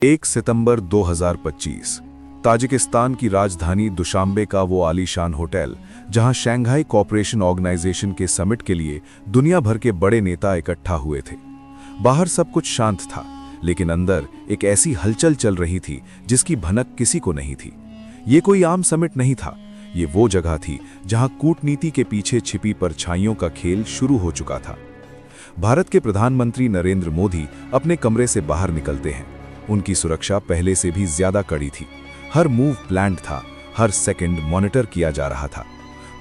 1 सितंबर 2025 Tajikistan की राजधानी Dushanbe का वो आलीशान होटल जहां शंघाई कोऑपरेशन ऑर्गेनाइजेशन के समिट के लिए दुनिया भर के बड़े नेता इकट्ठा हुए थे। बाहर सब कुछ शांत था, लेकिन अंदर एक ऐसी हलचल चल रही थी जिसकी भनक किसी को नहीं थी। ये कोई आम समिट नहीं था, ये वो जगह थी जहां कूटनीति के पीछे छिपी परछाइयों का खेल शुरू हो चुका था। भारत के प्रधानमंत्री नरेंद्र मोदी अपने कमरे से बाहर निकलते हैं। उनकी सुरक्षा पहले से भी ज्यादा कड़ी थी। हर मूव प्लान्ड था, हर सेकंड मॉनिटर किया जा रहा था।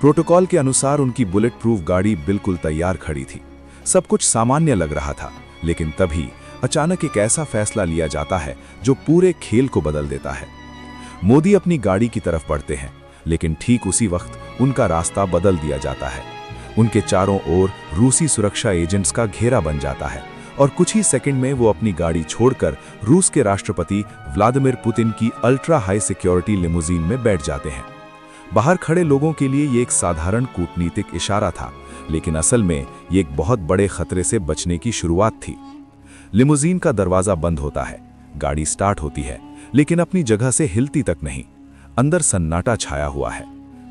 प्रोटोकॉल के अनुसार उनकी बुलेट प्रूफ गाड़ी बिल्कुल तैयार खड़ी थी। सब कुछ सामान्य लग रहा था, लेकिन तभी अचानक एक ऐसा फैसला लिया जाता है जो पूरे खेल को बदल देता है। मोदी अपनी गाड़ी की तरफ बढ़ते हैं, लेकिन ठीक उसी वक्त उनका रास्ता बदल दिया जाता है। उनके चारों ओर रूसी सुरक्षा एजेंट्स का घेरा बन जाता है और कुछ ही सेकंड में वो अपनी गाड़ी छोड़कर रूस के राष्ट्रपति व्लादिमीर पुतिन की अल्ट्रा हाई सिक्योरिटी लिमोजीन में बैठ जाते हैं। बाहर खड़े लोगों के लिए ये एक साधारण कूटनीतिक इशारा था, लेकिन असल में ये एक बहुत बड़े खतरे से बचने की शुरुआत थी। लिमोजीन का दरवाजा बंद होता है, गाड़ी स्टार्ट होती है, लेकिन अपनी जगह से हिलती तक नहीं। अंदर सन्नाटा छाया हुआ है।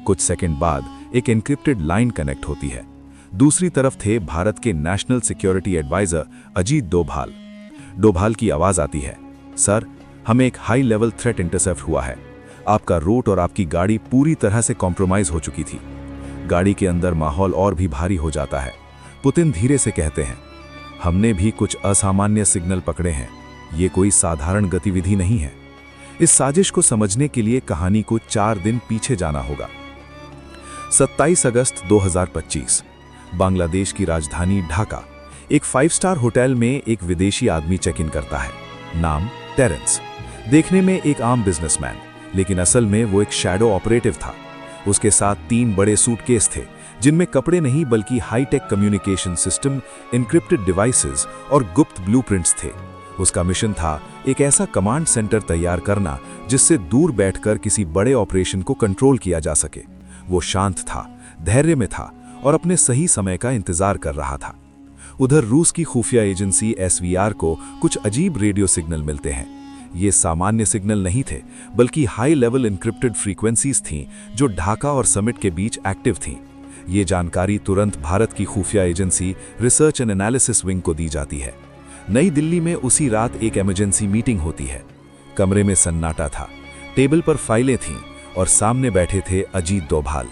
कुछ सेकंड बाद एक एन्क्रिप्टेड लाइन कनेक्ट होती है। दूसरी तरफ थे भारत के national security adviser Ajit Doval. Doval की आवाज आती है, सर, हमें एक हाई लेवल थ्रेट इंटरसेप्ट हुआ है। आपका रूट और आपकी गाड़ी पूरी तरह से कॉम्प्रोमाइज हो चुकी थी। गाड़ी के अंदर माहौल और भी भारी हो जाता है। पुतिन धीरे से कहते हैं, हमने भी कुछ असामान्य सिग्नल पकड़े हैं। ये कोई साधारण गतिविधि नहीं है। इस साजिश को समझने के लिए कहानी को 4 दिन पीछे जाना होगा। 27 अगस्त 2025 बांग्लादेश की राजधानी ढाका। एक 5 स्टार होटल में एक विदेशी आदमी चेक इन करता है। नाम टेरेंस। देखने में एक आम बिजनेसमैन, लेकिन असल में वो एक शैडो ऑपरेटिव था। उसके साथ 3 बड़े सूटकेस थे, जिनमें कपड़े नहीं बल्कि high tech communication system, encrypted devices और गुप्त ब्लूप्रिंट्स थे। उसका मिशन था एक ऐसा कमांड सेंटर तैयार करना जिससे दूर बैठकर किसी बड़े ऑपरेशन को कंट्रोल किया जा सके। वो शांत था, धैर्य में था और अपने सही समय का इंतजार कर रहा था। उधर रूस की खुफिया एजेंसी SVR को कुछ अजीब रेडियो सिग्नल मिलते हैं। ये सामान्य सिग्नल नहीं थे, बल्कि हाई लेवल एन्क्रिप्टेड फ्रीक्वेंसीज थीं जो ढाका और समिट के बीच एक्टिव थीं। ये जानकारी तुरंत भारत की खुफिया agency research and analysis wing को दी जाती है। नई दिल्ली में उसी रात एक इमरजेंसी मीटिंग होती है। कमरे में सन्नाटा था, टेबल पर फाइलें थीं और सामने बैठे थे अजीत डोभाल।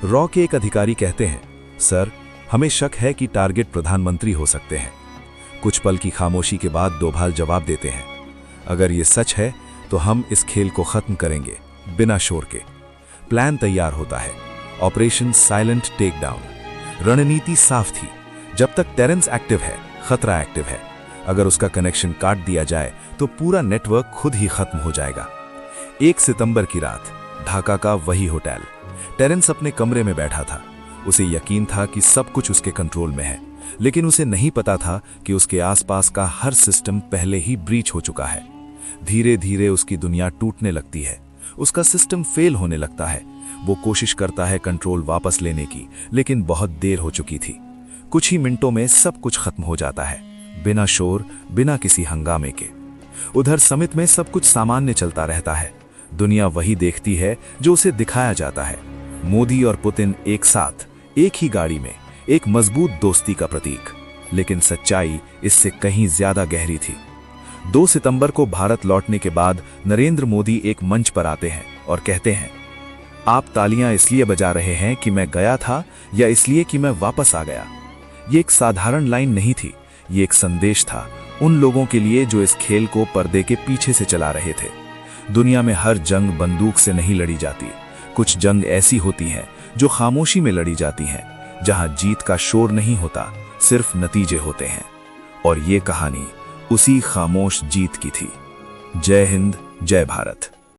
रॉ के एक अधिकारी कहते हैं, सर, हमें शक है कि टारगेट प्रधानमंत्री हो सकते हैं। कुछ पल की खामोशी के बाद डोभाल जवाब देते हैं, अगर ये सच है तो हम इस खेल को खत्म करेंगे बिना शोर के। प्लान तैयार होता है, ऑपरेशन साइलेंट टेक डाउन। रणनीति साफ थी, जब तक टेरेंस एक्टिव है, खतरा एक्टिव है। अगर उसका कनेक्शन काट दिया जाए तो पूरा नेटवर्क खुद ही खत्म हो जाएगा। 1 सितंबर की रात, ढाका का वही होटल। टेरेंस अपने कमरे में बैठा था। उसे यकीन था कि सब कुछ उसके कंट्रोल में है, लेकिन उसे नहीं पता था कि उसके आसपास का हर सिस्टम पहले ही ब्रीच हो चुका है। धीरे धीरे उसकी दुनिया टूटने लगती है। उसका सिस्टम फेल होने लगता है। वो कोशिश करता है कंट्रोल वापस लेने की, लेकिन बहुत देर हो चुकी थी। कुछ ही मिनटों में सब कुछ खत्म हो जाता है, बिना शोर, बिना किसी हंगामे के। उधर समिट में सब कुछ सामान्य चलता रहता है। दुनिया वही देखती है जो उसे दिखाया जाता है। मोदी और पुतिन एक साथ, एक ही गाड़ी में, एक मजबूत दोस्ती का प्रतीक। लेकिन सच्चाई इससे कहीं ज्यादा गहरी थी। 2 सितंबर को भारत लौटने के बाद नरेंद्र मोदी एक मंच पर आते हैं और कहते हैं, आप तालियां इसलिए बजा रहे हैं कि मैं गया था या इसलिए कि मैं वापस आ गया। ये एक साधारण लाइन नहीं थी, ये एक संदेश था उन लोगों के लिए जो इस खेल को पर्दे के पीछे से चला रहे थे। दुनिया में हर जंग बंदूक से नहीं लड़ी जाती। कुछ जंग ऐसी होती हैं जो खामोशी में लड़ी जाती हैं, जहां जीत का शोर नहीं होता, सिर्फ नतीजे होते हैं। और ये कहानी उसी खामोश जीत की थी। जय हिंद, जय भारत।